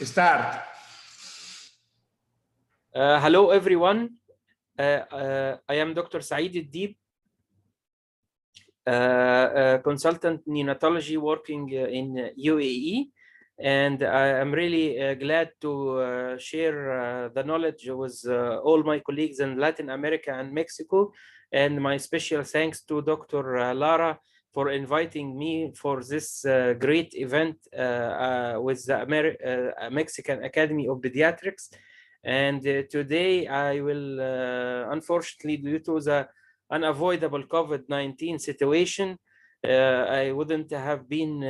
Start. Hello, everyone. I am Dr. Saeed Adib, consultant neonatology working in UAE. And I am really glad to share the knowledge with all my colleagues in Latin America and Mexico. And my special thanks to Dr. Lara for inviting me for this great event with the Mexican Academy of Pediatrics. And today I will, unfortunately, due to the unavoidable COVID-19 situation, I wouldn't have been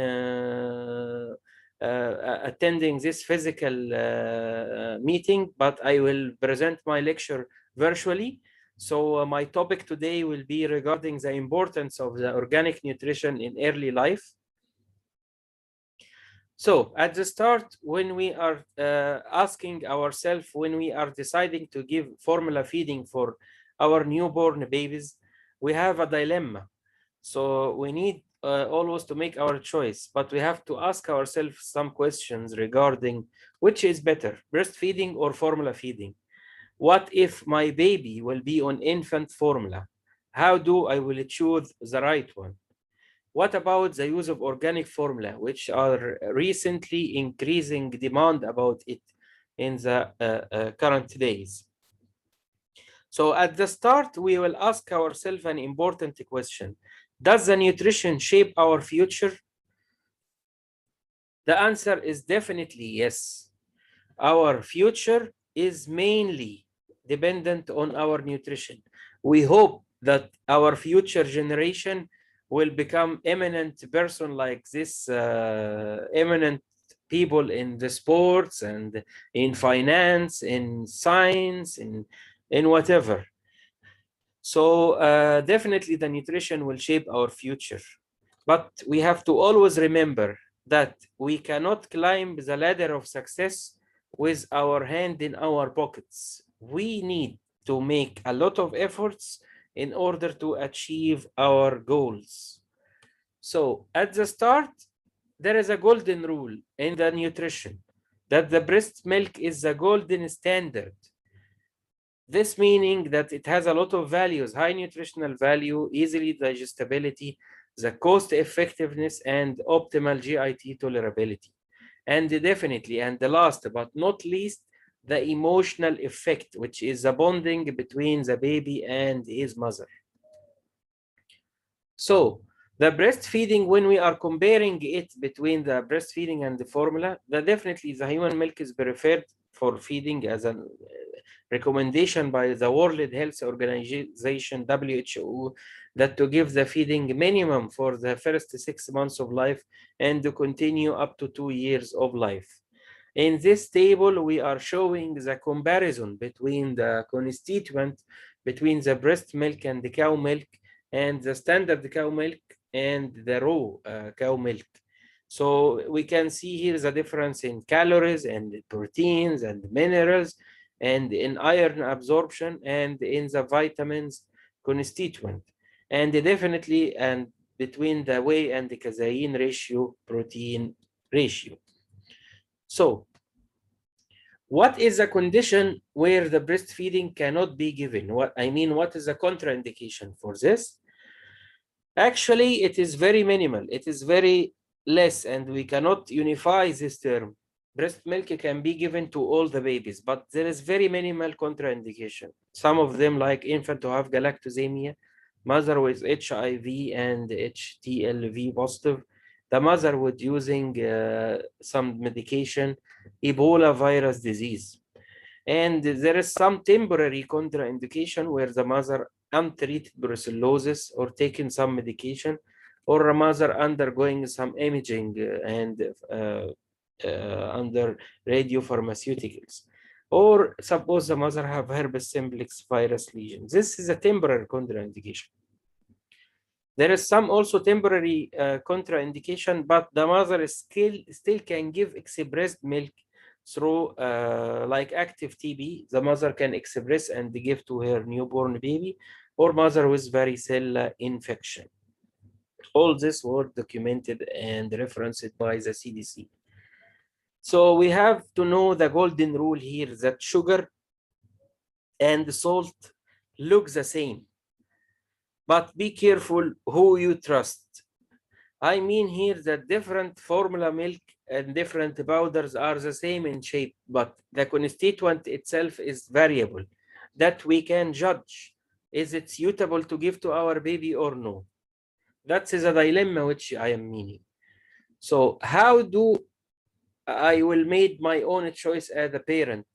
attending this physical meeting, but I will present my lecture virtually. So my topic today will be regarding the importance of the organic nutrition in early life. So at the start, when we are asking ourselves, when we are deciding to give formula feeding for our newborn babies, we have a dilemma. So we need always to make our choice, but we have to ask ourselves some questions regarding which is better, breastfeeding or formula feeding? What if my baby will be on infant formula? How do I will choose the right one? What about the use of organic formula, which are recently increasing demand about it in the current days? So at the start, we will ask ourselves an important question. Does the nutrition shape our future? The answer is definitely yes. Our future is mainly dependent on our nutrition. We hope that our future generation will become eminent person like this eminent people in the sports and in finance, in science, in whatever. So definitely the nutrition will shape our future. But we have to always remember that we cannot climb the ladder of success with our hand in our pockets. We need to make a lot of efforts in order to achieve our goals. So at the start, there is a golden rule in the nutrition that the breast milk is the golden standard. This meaning that it has a lot of values, high nutritional value, easily digestibility, the cost effectiveness, and optimal GIT tolerability. And definitely, and the last but not least, the emotional effect, which is the bonding between the baby and his mother. So the breastfeeding, when we are comparing it between the breastfeeding and the formula, definitely the human milk is preferred for feeding as a recommendation by the World Health Organization, WHO, that to give the feeding minimum for the first 6 months of life and to continue up to 2 years of life. In this table, we are showing the comparison between the constituent between the breast milk and the cow milk and the standard cow milk and the raw cow milk. So we can see here the difference in calories and proteins and minerals and in iron absorption and in the vitamins constituent. And definitely and between the whey and the casein ratio, protein ratio. So what is a condition where the breastfeeding cannot be given? What is a contraindication for this? Actually, it is very minimal. It is very less, and we cannot unify this term. Breast milk can be given to all the babies, but there is very minimal contraindication. Some of them, like infant who have galactosemia, mother with HIV and HTLV positive, the mother with using some medication, Ebola virus disease. And there is some temporary contraindication where the mother untreated brucellosis or taking some medication, or a mother undergoing some imaging and under radiopharmaceuticals. Or suppose the mother have herpes simplex virus lesion. This is a temporary contraindication. There is some also temporary contraindication, but the mother still can give expressed milk through like active TB. The mother can express and give to her newborn baby, or mother with varicella infection. All this were documented and referenced by the CDC. So we have to know the golden rule here that sugar and salt look the same, but be careful who you trust. I mean here that different formula milk and different powders are the same in shape, but the constituent itself is variable that we can judge. Is it suitable to give to our baby or no? That's the dilemma which I am meaning. So how do I will make my own choice as a parent?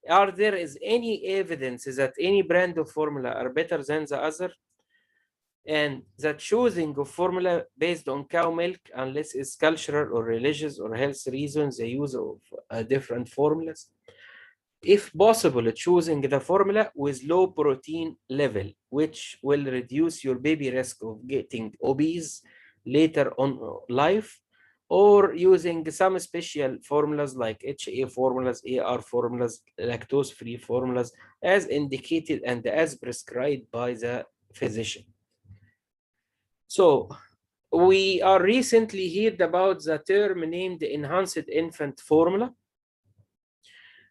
Are there is any evidence that any brand of formula are better than the other? And the choosing of formula based on cow milk, unless it's cultural or religious or health reasons, the use of different formulas. If possible, choosing the formula with low protein level, which will reduce your baby risk of getting obese later on life, or using some special formulas like HA formulas, AR formulas, lactose-free formulas, as indicated and as prescribed by the physician. So we are recently heard about the term named enhanced infant formula.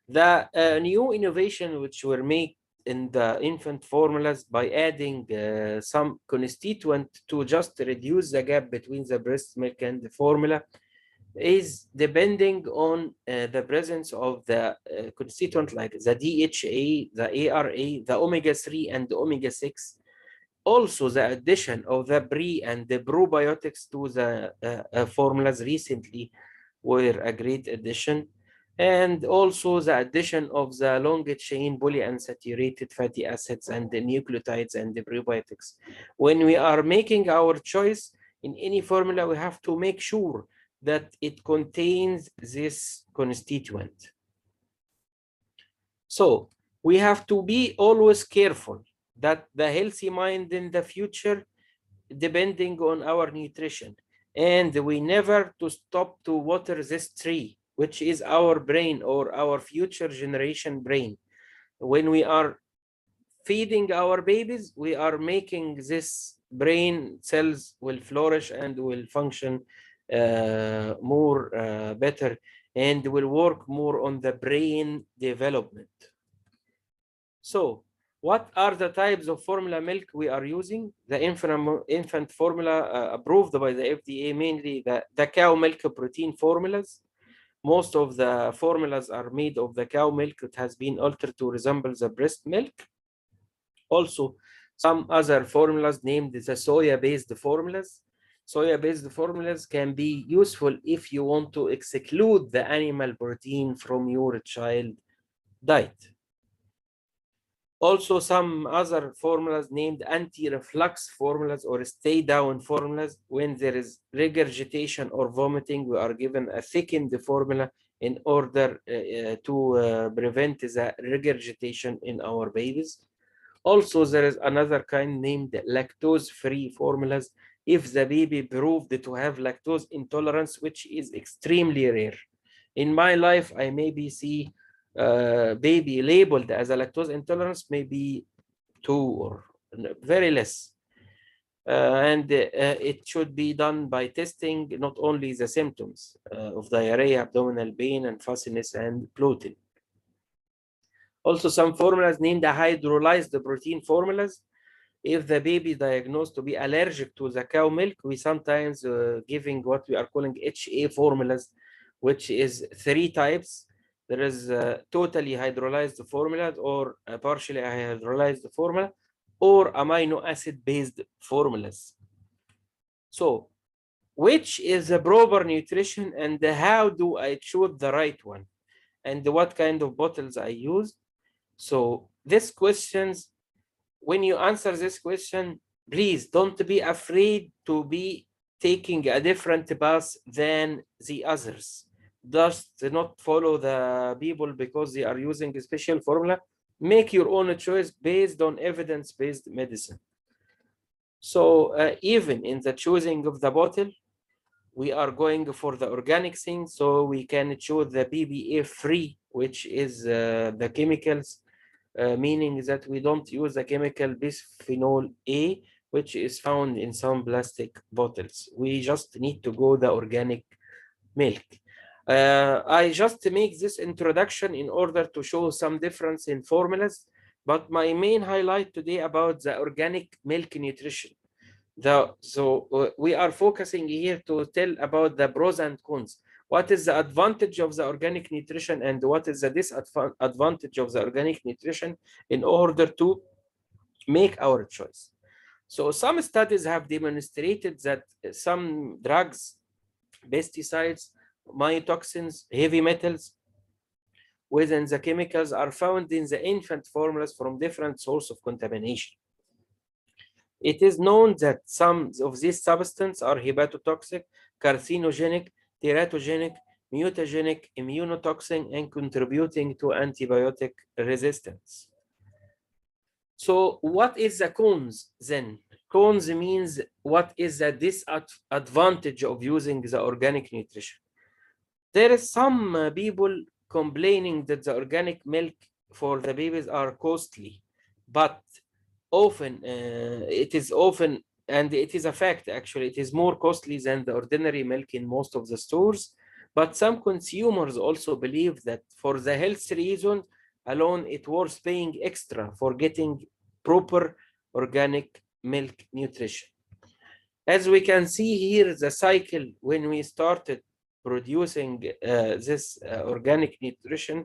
The new innovation which were made in the infant formulas by adding some constituent to just reduce the gap between the breast milk and the formula is depending on the presence of the constituent like the DHA, the ARA, the omega-3 and the omega-6. Also, the addition of the pre and the probiotics to the formulas recently were a great addition. And also the addition of the long chain polyunsaturated fatty acids and the nucleotides and the probiotics. When we are making our choice in any formula, we have to make sure that it contains this constituent. So we have to be always careful that the healthy mind in the future depending on our nutrition, and we never to stop to water this tree, which is our brain or our future generation brain. When we are feeding our babies, we are making this brain cells will flourish and will function more better and will work more on the brain development. So what are the types of formula milk we are using? The infant formula approved by the FDA, mainly the cow milk protein formulas. Most of the formulas are made of the cow milk. It has been altered to resemble the breast milk. Also, some other formulas named the soya-based formulas. Soya-based formulas can be useful if you want to exclude the animal protein from your child diet. Also, some other formulas named anti-reflux formulas or stay-down formulas. When there is regurgitation or vomiting, we are given a thickened formula in order to prevent the regurgitation in our babies. Also, there is another kind named lactose-free formulas. If the baby proved to have lactose intolerance, which is extremely rare. In my life, I maybe see baby labeled as a lactose intolerance, maybe 2 or very less. And it should be done by testing not only the symptoms of diarrhea, abdominal pain, and fussiness and bloating. Also, some formulas named hydrolyzed protein formulas. If the baby diagnosed to be allergic to the cow milk, we sometimes giving what we are calling HA formulas, which is 3 types. There is a totally hydrolyzed formula or a partially hydrolyzed formula or amino acid based formulas. So which is the proper nutrition and how do I choose the right one and what kind of bottles I use? So these questions, when you answer this question, please don't be afraid to be taking a different path than the others. Just not follow the people because they are using a special formula. Make your own choice based on evidence-based medicine. So even in the choosing of the bottle, we are going for the organic thing, so we can choose the BPA-free, which is the chemicals, meaning that we don't use the chemical bisphenol A, which is found in some plastic bottles. We just need to go the organic milk. I just make this introduction in order to show some difference in formulas, but my main highlight today about the organic milk nutrition. We are focusing here to tell about the pros and cons. What is the advantage of the organic nutrition and what is the disadvantage of the organic nutrition in order to make our choice. So some studies have demonstrated that some drugs, pesticides, mycotoxins, heavy metals within the chemicals are found in the infant formulas from different sources of contamination. It is known that some of these substances are hepatotoxic, carcinogenic, teratogenic, mutagenic, immunotoxin, and contributing to antibiotic resistance. So what is the cons then? Cons means what is the disadvantage of using the organic nutrition? There is some people complaining that the organic milk for the babies are costly, but it is often, and it is a fact actually, it is more costly than the ordinary milk in most of the stores. But some consumers also believe that for the health reason alone, it worth paying extra for getting proper organic milk nutrition. As we can see here, the cycle when we started producing this organic nutrition,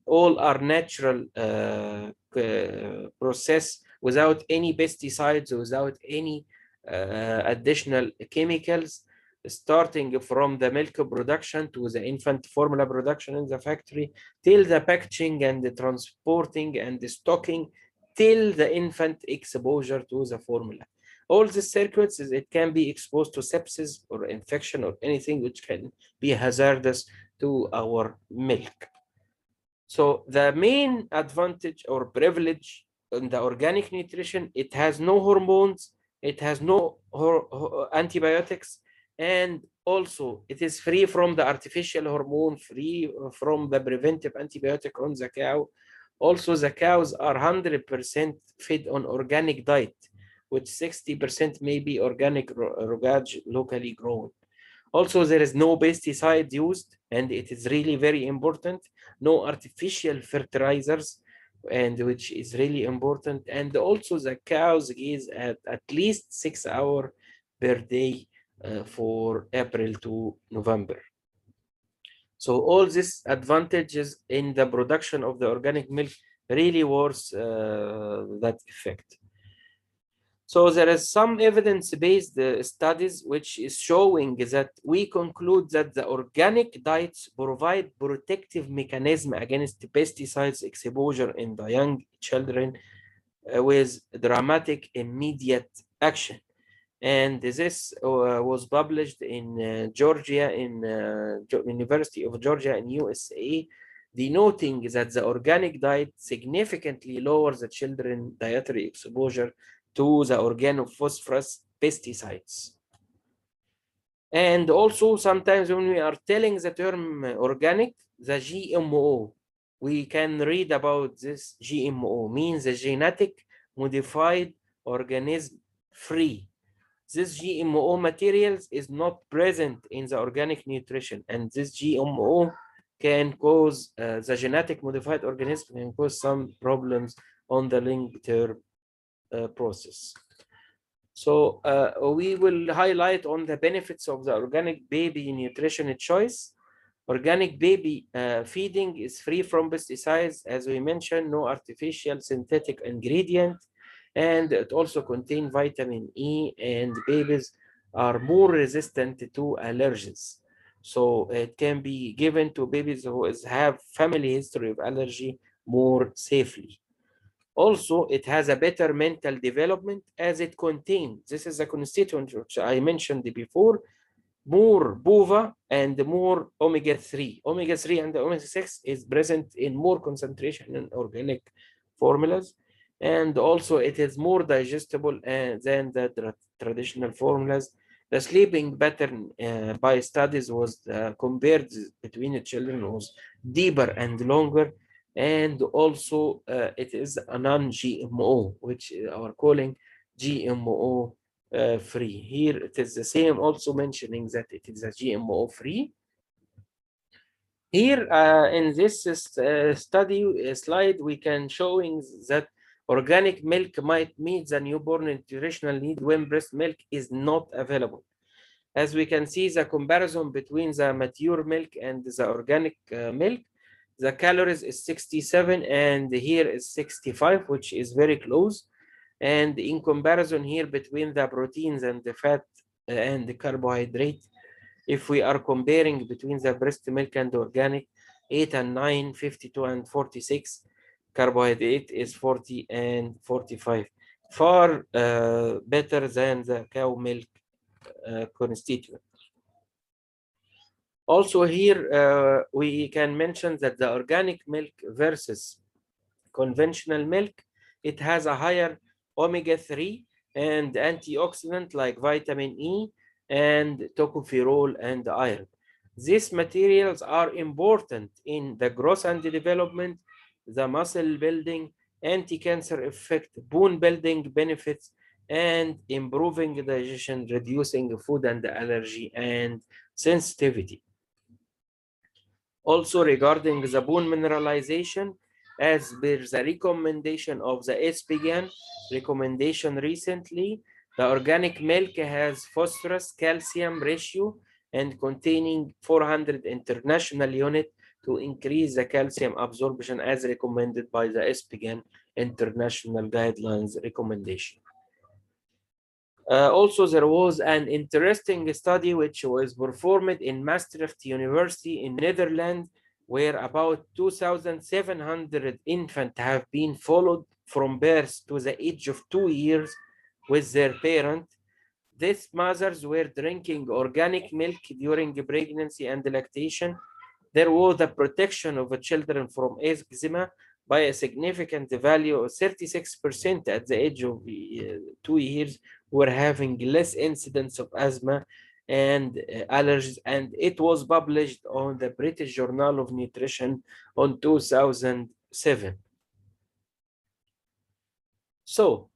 all are natural process without any pesticides, without any additional chemicals, starting from the milk production to the infant formula production in the factory, till the packaging and the transporting and the stocking, till the infant exposure to the formula. All these circuits, it can be exposed to sepsis or infection or anything which can be hazardous to our milk. So the main advantage or privilege in the organic nutrition, it has no hormones, it has no antibiotics, and also it is free from the artificial hormone, free from the preventive antibiotic on the cow. Also, the cows are 100% fed on organic diet, which 60% may be organic rogage locally grown. Also, there is no pesticide used, and it is really very important. No artificial fertilizers, and which is really important. And also, the cows gaze at least 6 hours per day for April to November. So all these advantages in the production of the organic milk really worth that effect. So there is some evidence-based studies which is showing that we conclude that the organic diets provide protective mechanism against pesticides exposure in the young children with dramatic immediate action. And this was published in Georgia, in University of Georgia in USA, denoting that the organic diet significantly lowers the children's dietary exposure to the organophosphorus pesticides. And also sometimes when we are telling the term organic, the GMO, we can read about this. GMO means the genetic modified organism free. This GMO materials is not present in the organic nutrition, and this GMO can cause the genetic modified organism can cause some problems on the long-term process. So we will highlight on the benefits of the organic baby nutrition choice. Organic baby feeding is free from pesticides, as we mentioned, no artificial synthetic ingredient, and it also contains vitamin E, and babies are more resistant to allergies. So it can be given to babies who have family history of allergy more safely. Also, it has a better mental development as it contains, this is a constituent which I mentioned before, more BOVA and more omega-3. Omega-3 and omega-6 is present in more concentration in organic formulas. And also it is more digestible than the traditional formulas. The sleeping pattern by studies was compared between the children was deeper and longer. And also it is a non-GMO, which are calling GMO free. Here it is the same, also mentioning that it is a GMO free. Here in this study slide, we can showing that organic milk might meet the newborn nutritional need when breast milk is not available. As we can see, the comparison between the mature milk and the organic milk, the calories is 67 and here is 65, which is very close. And in comparison here between the proteins and the fat and the carbohydrate, if we are comparing between the breast milk and organic, 8 and 9, 52 and 46, carbohydrate is 40 and 45, far better than the cow milk constituent. Also here, we can mention that the organic milk versus conventional milk, it has a higher omega-3 and antioxidant like vitamin E and tocopherol and iron. These materials are important in the growth and development, the muscle building, anti-cancer effect, bone building benefits, and improving digestion, reducing food and allergy and sensitivity. Also regarding the bone mineralization, as per the recommendation of the SPGAN recommendation recently, the organic milk has phosphorus calcium ratio and containing 400 international unit to increase the calcium absorption as recommended by the SPGAN international guidelines recommendation. Also, there was an interesting study which was performed in Maastricht University in Netherlands, where about 2,700 infants have been followed from birth to the age of 2 years with their parent. These mothers were drinking organic milk during pregnancy and lactation. There was the protection of the children from eczema by a significant value of 36% at the age of 2 years, were having less incidence of asthma and allergies, and it was published on the British Journal of Nutrition on 2007. So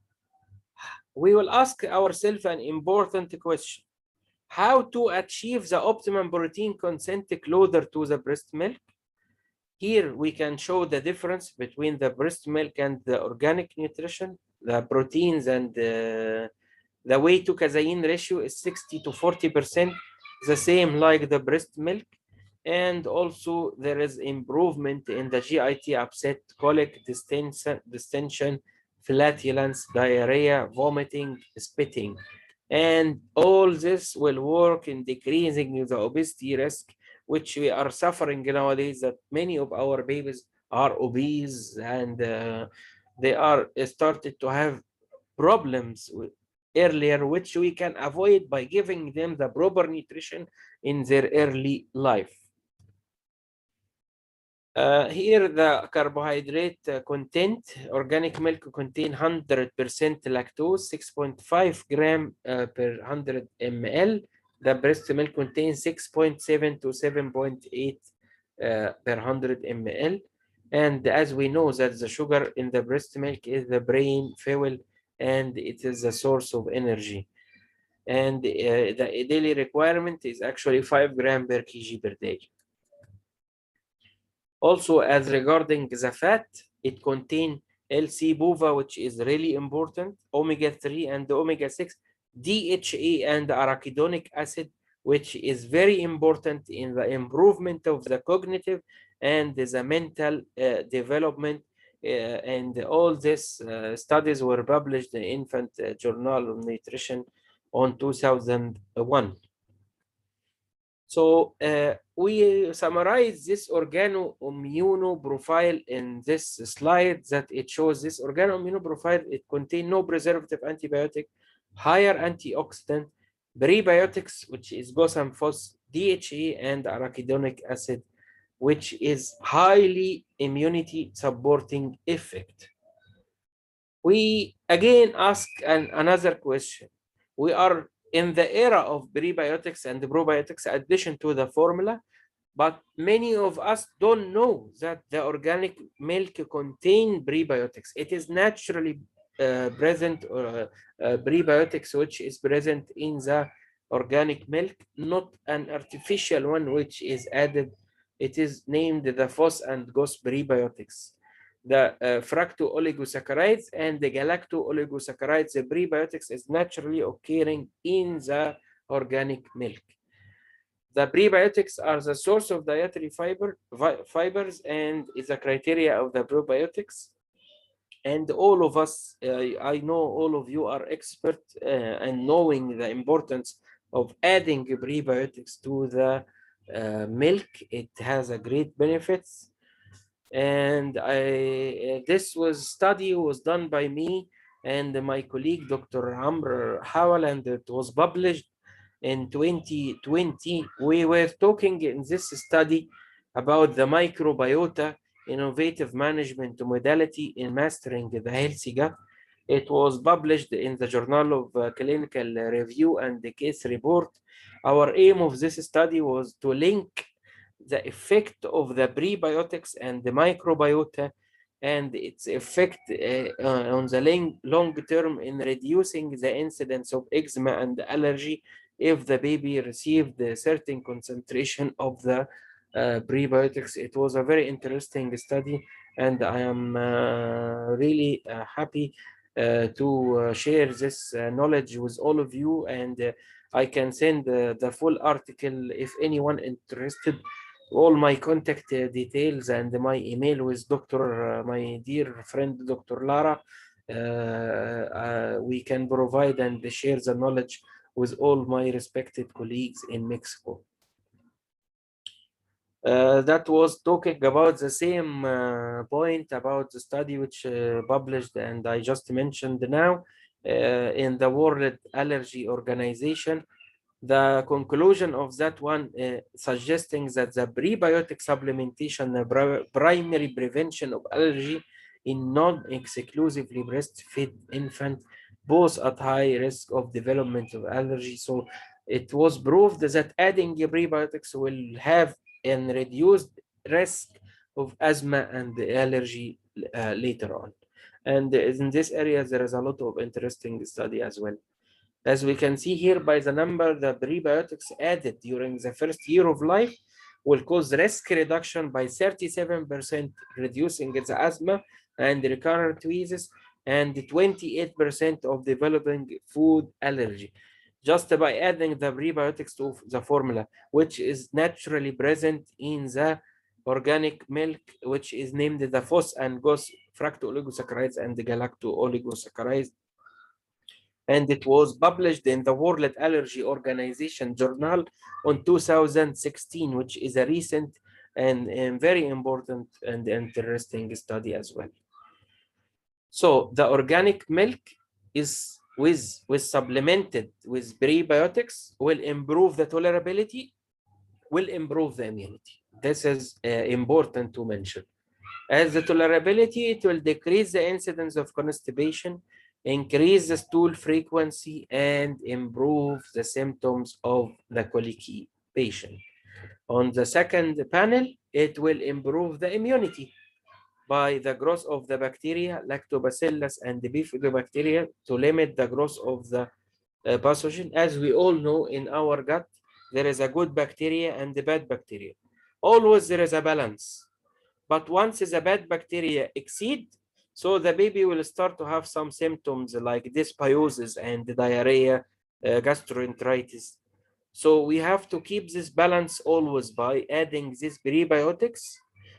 we will ask ourselves an important question: how to achieve the optimum protein content closer to the breast milk? Here we can show the difference between the breast milk and the organic nutrition. The proteins and the weight to casein ratio is 60 to 40%, the same like the breast milk. And also there is improvement in the GIT upset, colic, distension, flatulence, diarrhea, vomiting, spitting. And all this will work in decreasing the obesity risk, which we are suffering nowadays, that many of our babies are obese and they are started to have problems earlier, which we can avoid by giving them the proper nutrition in their early life. Here the carbohydrate content, organic milk contain 100% lactose, 6.5 gram per 100 ml. The breast milk contains 6.7 to 7.8 per 100 ml. And as we know that the sugar in the breast milk is the brain fuel and it is a source of energy. And the daily requirement is actually 5 gram per kg per day. Also, as regarding the fat, it contains LC-BOVA, which is really important, omega-3 and omega-6, DHA and arachidonic acid, which is very important in the improvement of the cognitive and the mental development. And all these studies were published in Infant Journal of Nutrition on 2001. So we summarize this organoimmunoprofile in this slide, that it shows this organoimmunoprofile. It contains no preservative antibiotic, higher antioxidant, prebiotics, which is Gosam Phos, DHA, and arachidonic acid, which is highly immunity supporting effect. We again ask another question. We are in the era of prebiotics and probiotics addition to the formula, but many of us don't know that the organic milk contain prebiotics. It is naturally present, prebiotics which is present in the organic milk, not an artificial one which is added It is named the Foss and Goss prebiotics. The fructooligosaccharides and the galacto-oligosaccharides, the prebiotics is naturally occurring in the organic milk. The prebiotics are the source of dietary fibers and is a criteria of the probiotics. And all of us, I know all of you are expert in knowing the importance of adding prebiotics to the milk. It has a great benefits. And this study was done by me and my colleague, Dr. Amr Hawal, and it was published in 2020. We were talking in this study about the microbiota innovative management modality in mastering the healthy gut. It was published in the Journal of Clinical Review and the case report. Our aim of this study was to link the effect of the prebiotics and the microbiota and its effect on the long term in reducing the incidence of eczema and allergy if the baby received a certain concentration of the prebiotics. It was a very interesting study, and I am really happy to share this knowledge with all of you, and I can send the full article if anyone interested. All my contact details and my email with my dear friend, Dr. Lara. We can provide and share the knowledge with all my respected colleagues in Mexico. That was talking about the same point about the study which published and I just mentioned now in the World Allergy Organization. The conclusion of that one suggesting that the prebiotic supplementation, the primary prevention of allergy in non-exclusively breastfed infant, both at high risk of development of allergy. So it was proved that adding prebiotics will have a reduced risk of asthma and allergy later on. And in this area, there is a lot of interesting study as well. As we can see here by the number, the prebiotics added during the first year of life will cause risk reduction by 37%, reducing the asthma and recurrent wheezes, and 28% of developing food allergy, just by adding the prebiotics to the formula, which is naturally present in the organic milk, which is named the Foss and Goss fructooligosaccharides and the galacto-oligosaccharides. And it was published in the World Allergy Organization journal on 2016, which is a recent and very important and interesting study as well. So the organic milk is supplemented with prebiotics will improve the tolerability, will improve the immunity. This is important to mention. As the tolerability, it will decrease the incidence of constipation, increase the stool frequency, and improve the symptoms of the colicky patient. On the second panel, it will improve the immunity by the growth of the bacteria, lactobacillus and the bifidobacteria, to limit the growth of the pathogen. As we all know, in our gut, there is a good bacteria and the bad bacteria. Always there is a balance. But once the bad bacteria exceed, so the baby will start to have some symptoms like dysbiosis and diarrhea, gastroenteritis. So we have to keep this balance always by adding these prebiotics,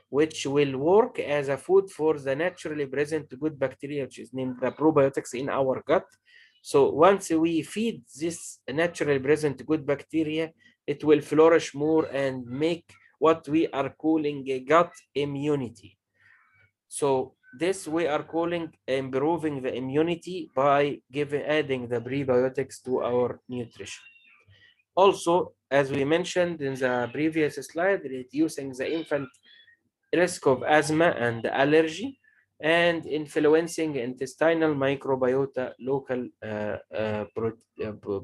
which will work as a food for the naturally present good bacteria, which is named the probiotics in our gut. So once we feed this naturally present good bacteria, it will flourish more and make what we are calling a gut immunity. So this we are calling improving the immunity by adding the prebiotics to our nutrition. Also, as we mentioned in the previous slide, reducing the infant risk of asthma and allergy, and influencing intestinal microbiota, local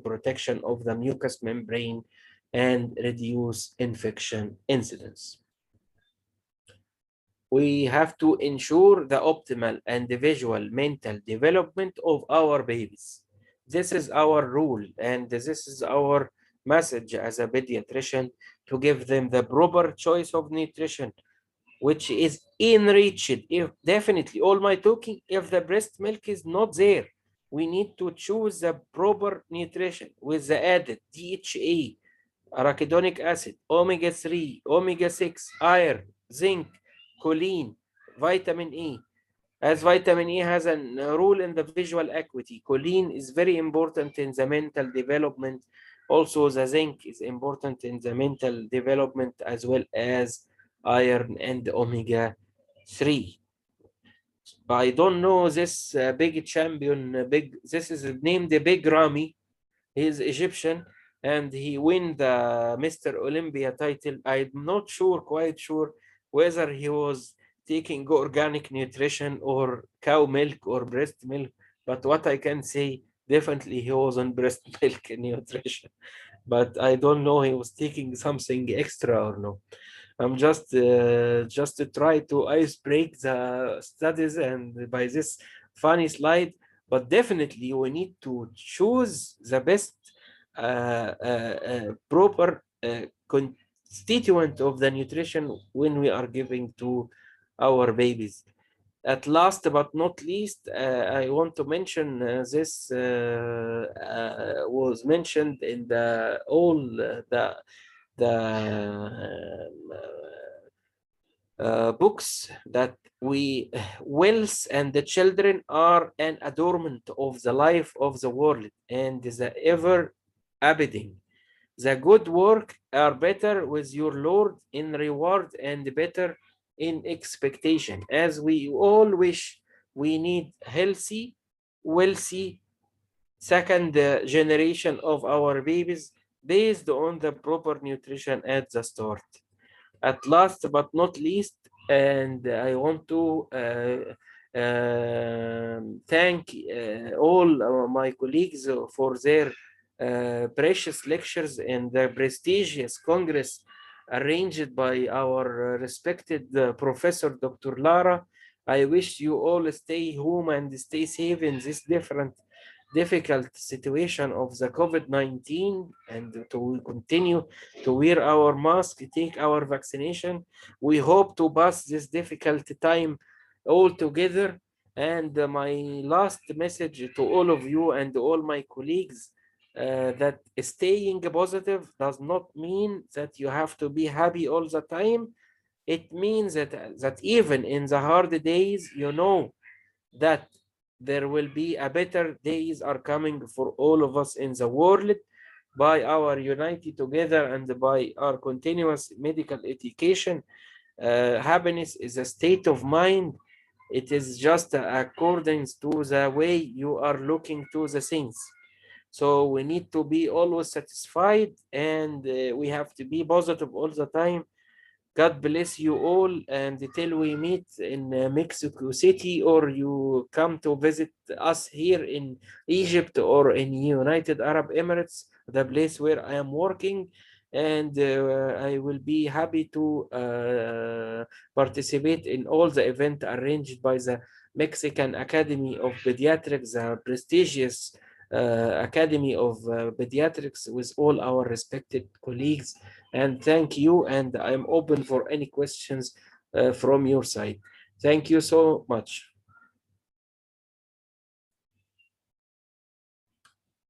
protection of the mucous membrane, and reduce infection incidence. We have to ensure the optimal and the visual mental development of our babies. This is our rule, and this is our message as a pediatrician, to give them the proper choice of nutrition, which is enriched. If definitely, all my talking, if the breast milk is not there, we need to choose the proper nutrition with the added DHA, arachidonic acid, omega-3, omega-6, iron, zinc, choline, vitamin E. As vitamin E has a role in the visual acuity, choline is very important in the mental development. Also, the zinc is important in the mental development, as well as iron and omega-3. I don't know this big champion, this is named the Big Ramy. He is Egyptian and he win the Mr. Olympia title. I'm not sure, quite sure, whether he was taking organic nutrition or cow milk or breast milk. But what I can say, definitely he was on breast milk nutrition. But I don't know he was taking something extra or no. I'm just to try to ice break the studies and by this funny slide. But definitely we need to choose the best proper constituent of the nutrition when we are giving to our babies. At last but not least, I want to mention this was mentioned in the all the books that wealth and the children are an adornment of the life of the world and the ever abiding. The good work are better with your Lord in reward and better in expectation. As we all wish, we need healthy, wealthy second generation of our babies based on the proper nutrition at the start. At last but not least, and I want to thank all my colleagues for their precious lectures in the prestigious congress arranged by our respected professor Dr. Lara. I wish you all stay home and stay safe in this difficult situation of the COVID-19 and to continue to wear our mask, take our vaccination. We hope to pass this difficult time all together. And my last message to all of you and all my colleagues that staying positive does not mean that you have to be happy all the time. It means that even in the hard days, you know that there will be a better days are coming for all of us in the world by our united together and by our continuous medical education. Happiness is a state of mind. It is just according to the way you are looking to the things. So we need to be always satisfied and we have to be positive all the time. God bless you all, and till we meet in Mexico City, or you come to visit us here in Egypt or in United Arab Emirates, the place where I am working, and I will be happy to participate in all the event arranged by the Mexican Academy of Pediatrics, the prestigious Academy of Pediatrics, with all our respected colleagues. And thank you, and I'm open for any questions from your side. Thank you so much.